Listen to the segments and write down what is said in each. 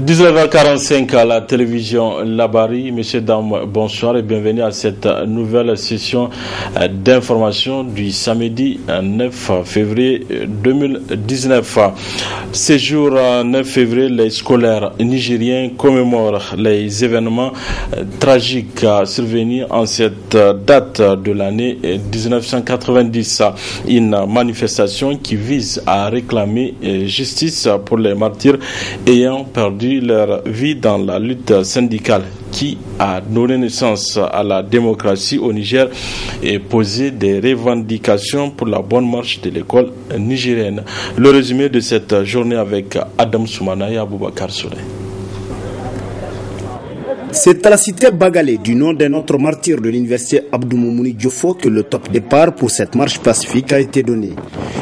19h45 à la télévision Labari. Messieurs, dames, bonsoir et bienvenue à cette nouvelle session d'information du samedi 9 février 2019. Ce jour 9 février, les scolaires nigériens commémorent les événements tragiques survenus en cette date de l'année 1990. Une manifestation qui vise à réclamer justice pour les martyrs ayant perdu leur vie dans la lutte syndicale qui a donné naissance à la démocratie au Niger et posé des revendications pour la bonne marche de l'école nigérienne. Le résumé de cette journée avec Adam Soumana et Aboubakar Souley. C'est à la cité Bagalé, du nom d'un autre martyr de l'université Abdou Moumouni Diofo, que le top départ pour cette marche pacifique a été donné.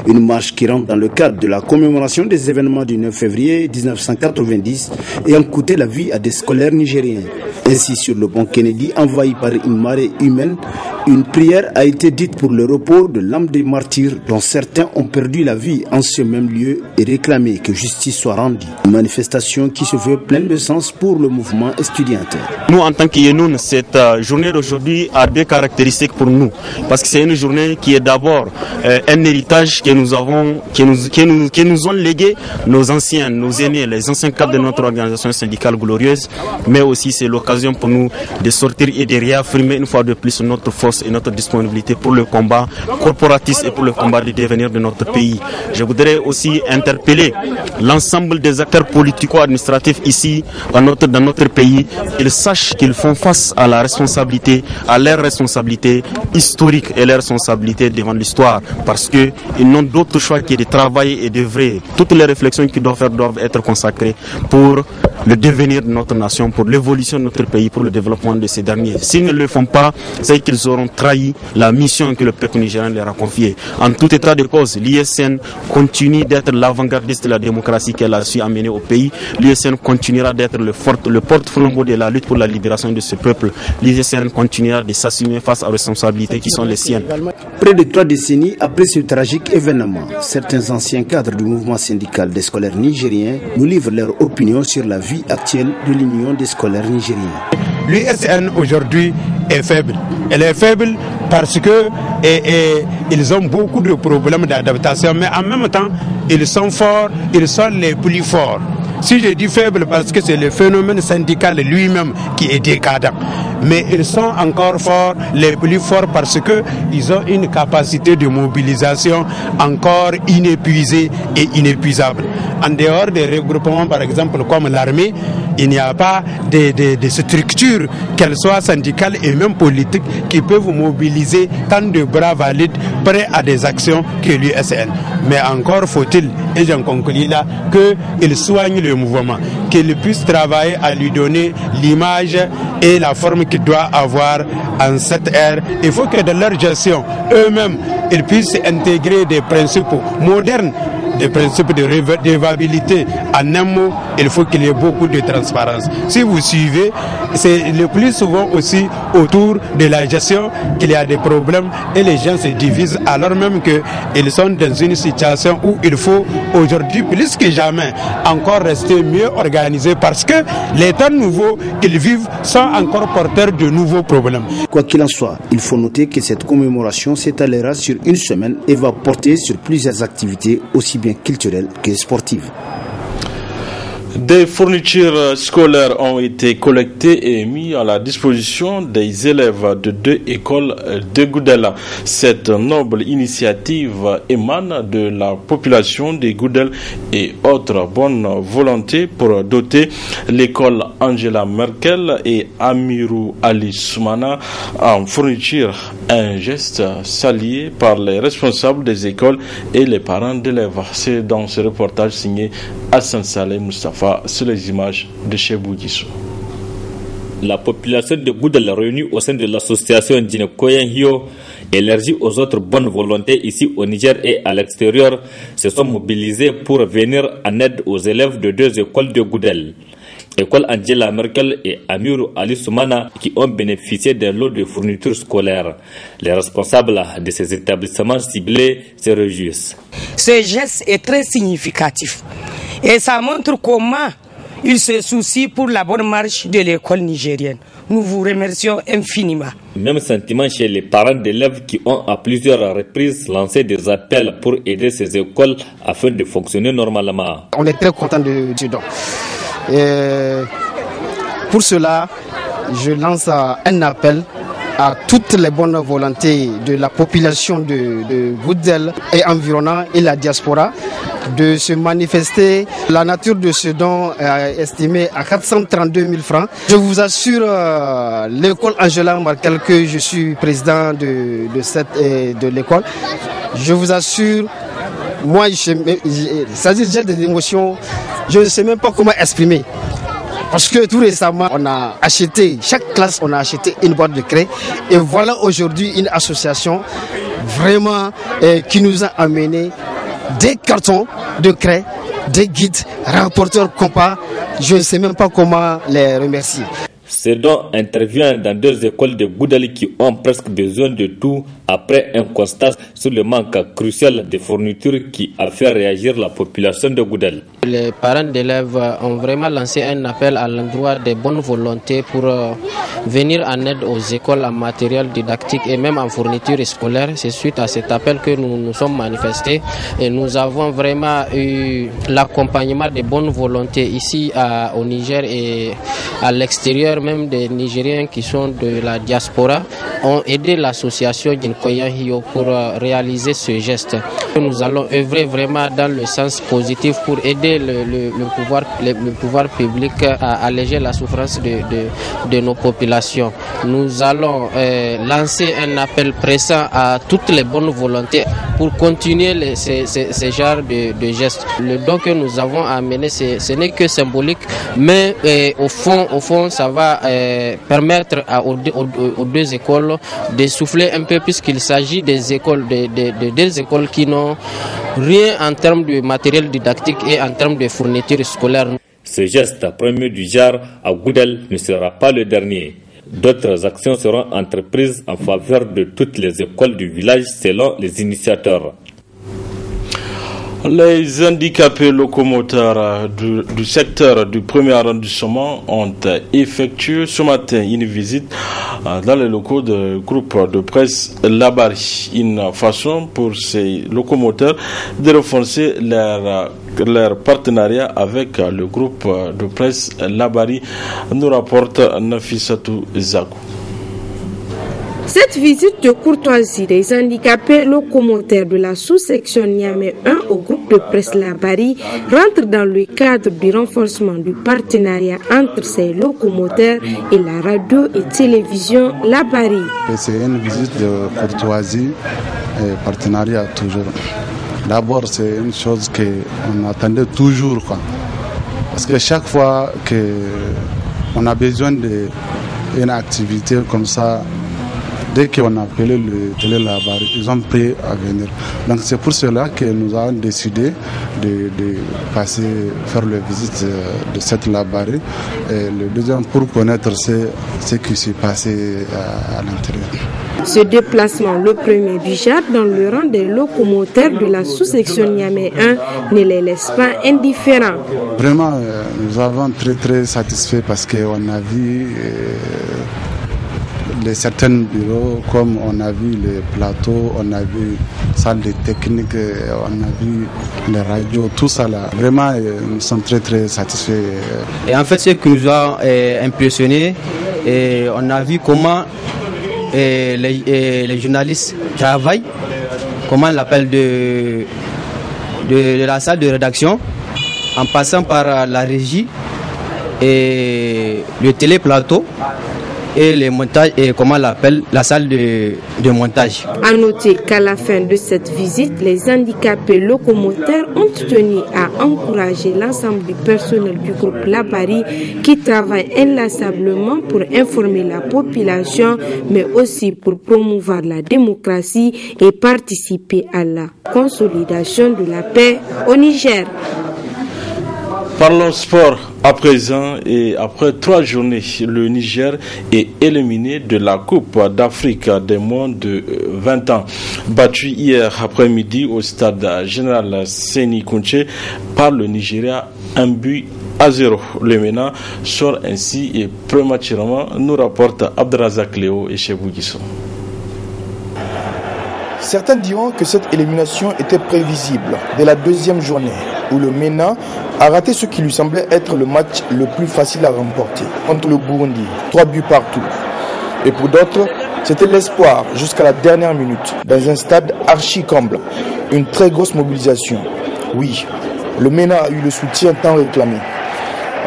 Une marche qui rentre dans le cadre de la commémoration des événements du 9 février 1990 ayant coûté la vie à des scolaires nigériens. Ainsi, sur le pont Kennedy, envahi par une marée humaine, une prière a été dite pour le repos de l'âme des martyrs dont certains ont perdu la vie en ce même lieu et réclamé que justice soit rendue. Une manifestation qui se veut pleine de sens pour le mouvement estudiantin. Nous, en tant qu'Yenoun, cette journée d'aujourd'hui a deux caractéristiques pour nous. Parce que c'est une journée qui est d'abord un héritage que nous avons, que nous ont légué nos anciens, nos aînés, les anciens cadres de notre organisation syndicale glorieuse. Mais aussi c'est l'occasion pour nous de sortir et de réaffirmer une fois de plus notre force et notre disponibilité pour le combat corporatiste et pour le combat du devenir de notre pays. Je voudrais aussi interpeller l'ensemble des acteurs politico-administratifs ici dans notre pays. Ils sachent qu'ils font face à la responsabilité, à leur responsabilité historique et leur responsabilité devant l'histoire, parce qu'ils n'ont d'autre choix que de travailler et d'œuvrer. Toutes les réflexions qu'ils doivent faire doivent être consacrées pour le devenir de notre nation, pour l'évolution de notre pays, pour le développement de ces derniers. S'ils ne le font pas, c'est qu'ils auront trahi la mission que le peuple nigérien leur a confiée. En tout état de cause, l'ISN continue d'être l'avant-gardiste de la démocratie qu'elle a su amener au pays. L'ISN continuera d'être le porte-flambeau de la lutte pour la libération de ce peuple. L'ISN continuera de s'assumer face aux responsabilités qui sont les siennes. Près de 3 décennies après ce tragique événement, certains anciens cadres du mouvement syndical des scolaires nigériens nous livrent leur opinion sur la vie actuelle de l'Union des scolaires nigériens. L'USN aujourd'hui est faible. Elle est faible parce que ils ont beaucoup de problèmes d'adaptation, mais en même temps, ils sont forts, ils sont les plus forts. Si je dis faible, parce que c'est le phénomène syndical lui-même qui est décadent. Mais ils sont encore forts, les plus forts, parce qu'ils ont une capacité de mobilisation encore inépuisée et inépuisable. En dehors des regroupements, par exemple, comme l'armée, il n'y a pas de structures, qu'elles soient syndicales et même politiques, qui peuvent mobiliser tant de bras valides prêts à des actions que l'USN. Mais encore faut-il, et j'en conclus là, qu'ils soignent le mouvement, qu'ils puissent travailler à lui donner l'image et la forme qu'il doit avoir en cette ère. Il faut que dans leur gestion, eux-mêmes, ils puissent intégrer des principes modernes, des principes de révabilité. En un mot, il faut qu'il y ait beaucoup de transparence. Si vous suivez, c'est le plus souvent aussi autour de la gestion qu'il y a des problèmes et les gens se divisent alors même qu'ils sont dans une situation où il faut aujourd'hui plus que jamais encore rester mieux organisés, parce que les temps nouveaux qu'ils vivent sont encore porteurs de nouveaux problèmes. Quoi qu'il en soit, il faut noter que cette commémoration s'étalera sur une semaine et va porter sur plusieurs activités aussi bien culturelles que sportives. Des fournitures scolaires ont été collectées et mises à la disposition des élèves de 2 écoles de Goudel. Cette noble initiative émane de la population de Goudel et autres bonnes volontés pour doter l'école Angela Merkel et Amirou Ali Soumana en fourniture. Un geste salué par les responsables des écoles et les parents d'élèves. C'est dans ce reportage signé Hassan Saleh Mustafa sur les images de Chebou Guissou. La population de Goudel réunie au sein de l'association Djinekoyen Hio, élargie aux autres bonnes volontés ici au Niger et à l'extérieur, se sont mobilisés pour venir en aide aux élèves de 2 écoles de Goudel. École Angela Merkel et Amirou Ali Soumana qui ont bénéficié d'un lot de fournitures scolaires. Les responsables de ces établissements ciblés se réjouissent. Ce geste est très significatif et ça montre comment Il se soucie pour la bonne marche de l'école nigérienne. Nous vous remercions infiniment. Même sentiment chez les parents d'élèves qui ont à plusieurs reprises lancé des appels pour aider ces écoles afin de fonctionner normalement. On est très content de ce don. Pour cela, je lance un appel à toutes les bonnes volontés de la population de Goudel et environnant et la diaspora de se manifester. La nature de ce don est estimée à 432 000 francs. Je vous assure, l'école Angela Merkel, que je suis président de l'école, je vous assure, moi, j'ai des émotions, je ne sais même pas comment exprimer. Parce que tout récemment, on a acheté, chaque classe, on a acheté une boîte de craie. Et voilà aujourd'hui une association vraiment qui nous a amené des cartons de craie, des guides, rapporteurs compas. Je ne sais même pas comment les remercier. Ce don intervient dans 2 écoles de Goudel qui ont presque besoin de tout après un constat sur le manque crucial de fournitures qui a fait réagir la population de Goudel. Les parents d'élèves ont vraiment lancé un appel à l'endroit des bonnes volontés pour venir en aide aux écoles en matériel didactique et même en fourniture scolaire. C'est suite à cet appel que nous nous sommes manifestés et nous avons vraiment eu l'accompagnement des bonnes volontés ici au Niger et à l'extérieur. Même des Nigériens qui sont de la diaspora ont aidé l'association Ginkoyan Hio pour réaliser ce geste. Nous allons œuvrer vraiment dans le sens positif pour aider le pouvoir public à alléger la souffrance de nos populations. Nous allons lancer un appel pressant à toutes les bonnes volontés pour continuer ces genres de gestes. Le don que nous avons amené, ce n'est que symbolique, mais au fond, ça va permettre aux 2 écoles de souffler un peu, puisqu'il s'agit des écoles, de 2 écoles qui n'ont rien en termes de matériel didactique et en termes de fournitures scolaires. Ce geste premier du genre à Goudel ne sera pas le dernier. D'autres actions seront entreprises en faveur de toutes les écoles du village selon les initiateurs. Les handicapés locomoteurs du secteur du premier arrondissement ont effectué ce matin une visite dans les locaux du groupe de presse Labari. Une façon pour ces locomoteurs de renforcer leur partenariat avec le groupe de presse Labari, nous rapporte Nafissatou Zakou. Cette visite de courtoisie des handicapés locomoteurs de la sous-section Niamey 1 au groupe de presse Labari rentre dans le cadre du renforcement du partenariat entre ces locomoteurs et la radio et télévision Labari. C'est une visite de courtoisie et partenariat toujours. D'abord, c'est une chose qu'on attendait toujours, quoi. Parce que chaque fois qu'on a besoin d'une activité comme ça, dès qu'on a appelé le télé Labari, ils ont pris à venir. Donc c'est pour cela que nous avons décidé de faire la visite de cette Labari. Et le deuxième pour connaître ce qui s'est passé à l'intérieur. Ce déplacement, le premier du genre dans le rang des locomoteurs de la sous-section Niamey 1, ne les laisse pas indifférents. Vraiment, nous avons très satisfaits parce qu'on a vu certains bureaux, comme on a vu les plateaux, on a vu salle de technique, on a vu les radios, tout ça là. Vraiment, nous sommes très satisfaits. Et en fait, ce qui nous a impressionné, on a vu comment les journalistes travaillent, comment on l'appelle de la salle de rédaction, en passant par la régie et le téléplateau et les montages et comment on l'appelle la salle de montage. À noter qu'à la fin de cette visite, les handicapés locomoteurs ont tenu à encourager l'ensemble du personnel du groupe Labari qui travaille inlassablement pour informer la population, mais aussi pour promouvoir la démocratie et participer à la consolidation de la paix au Niger. Parlons sport à présent et après 3 journées, le Niger est éliminé de la Coupe d'Afrique des moins de 20 ans. Battu hier après-midi au stade général Séni Kounché par le Nigeria 1-0. à 0. Le MENA sort ainsi et prématurément, nous rapporte Abdelrazak Léo et Chebou Guissou. Certains diront que cette élimination était prévisible dès la deuxième journée, où le MENA a raté ce qui lui semblait être le match le plus facile à remporter contre le Burundi, 3 buts partout. Et pour d'autres, c'était l'espoir jusqu'à la dernière minute, dans un stade archi-comble, une très grosse mobilisation. Oui, le MENA a eu le soutien tant réclamé.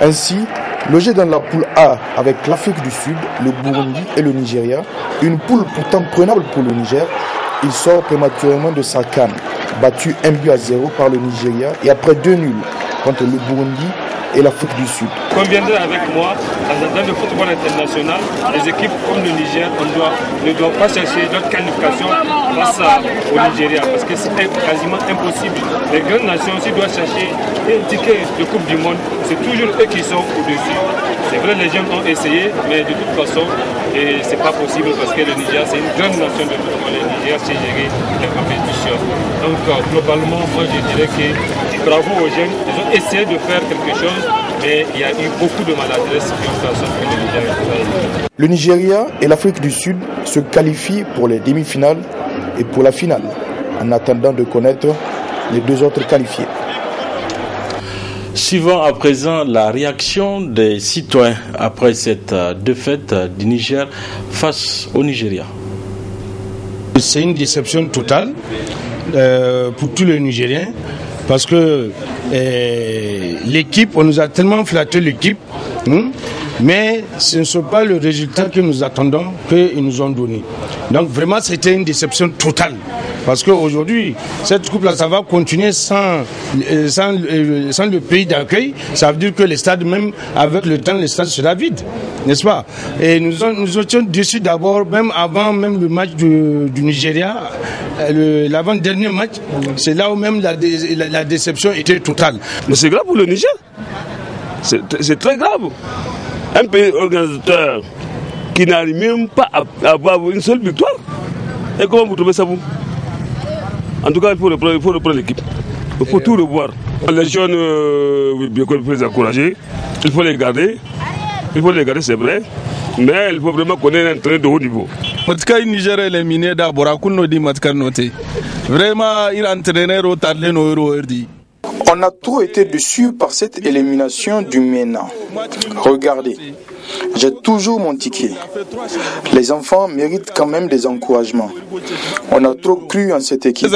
Ainsi, logé dans la poule A avec l'Afrique du Sud, le Burundi et le Nigeria, une poule pourtant prenable pour le Niger, il sort prématurément de sa CAN, battu 1 but à 0 par le Nigeria et après 2 nuls contre le Burundi et l'Afrique du Sud. Conviendrez avec moi, dans le football international, les équipes comme le Niger ne doivent pas chercher d'autres qualifications face au Nigeria parce que c'est quasiment impossible. Les grandes nations aussi doivent chercher un ticket de Coupe du Monde. C'est toujours eux qui sont au-dessus. C'est vrai, les jeunes ont essayé, mais de toute façon, c'est pas possible parce que le Niger, c'est une grande nation de football. Le Niger sait gérer les compétitions. Donc, globalement, moi, je dirais que bravo aux jeunes. Ils ont essayé de faire quelque chose, mais il y a eu beaucoup de maladresse qui ont fait en sorte que le Niger est fait. Le Nigeria et l'Afrique du Sud se qualifient pour les demi-finales et pour la finale, en attendant de connaître les 2 autres qualifiés. Suivons à présent la réaction des citoyens après cette défaite du Niger face au Nigeria. C'est une déception totale pour tous les Nigériens parce que l'équipe, on nous a tellement flatté l'équipe, mais ce ne sont pas le résultat que nous attendons qu'ils nous ont donné. Donc vraiment c'était une déception totale. Parce qu'aujourd'hui, cette coupe-là, ça va continuer sans le pays d'accueil. Ça veut dire que les stades, même avec le temps, les stades sera vide, n'est-ce pas? Et nous étions déçus d'abord, même avant même le match du Nigeria, l'avant-dernier match, c'est là où même la déception était totale. Mais c'est grave pour le Niger. C'est très grave. Un pays organisateur qui n'arrive même pas à avoir une seule victoire. Et comment vous trouvez ça, vous? En tout cas, il faut reprendre l'équipe. Il faut tout revoir. Les jeunes, bien qu'on puisse les encourager, il faut les garder. Il faut les garder, c'est vrai. Mais il faut vraiment qu'on ait un entraîneur de haut niveau. Niger est éliminé d'abord. Vraiment, il entraîneur au tarlé no euro. On a trop été déçus par cette élimination du MENA. Regardez, j'ai toujours mon ticket. Les enfants méritent quand même des encouragements. On a trop cru en cette équipe.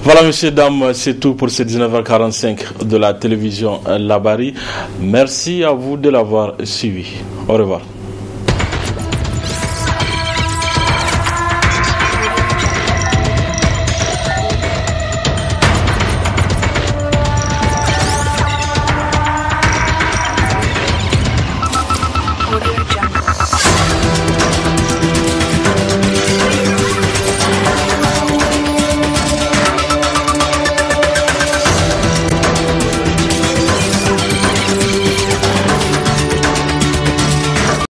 Voilà, messieurs, dames, c'est tout pour ce 19h45 de la télévision Labari. Merci à vous de l'avoir suivi. Au revoir.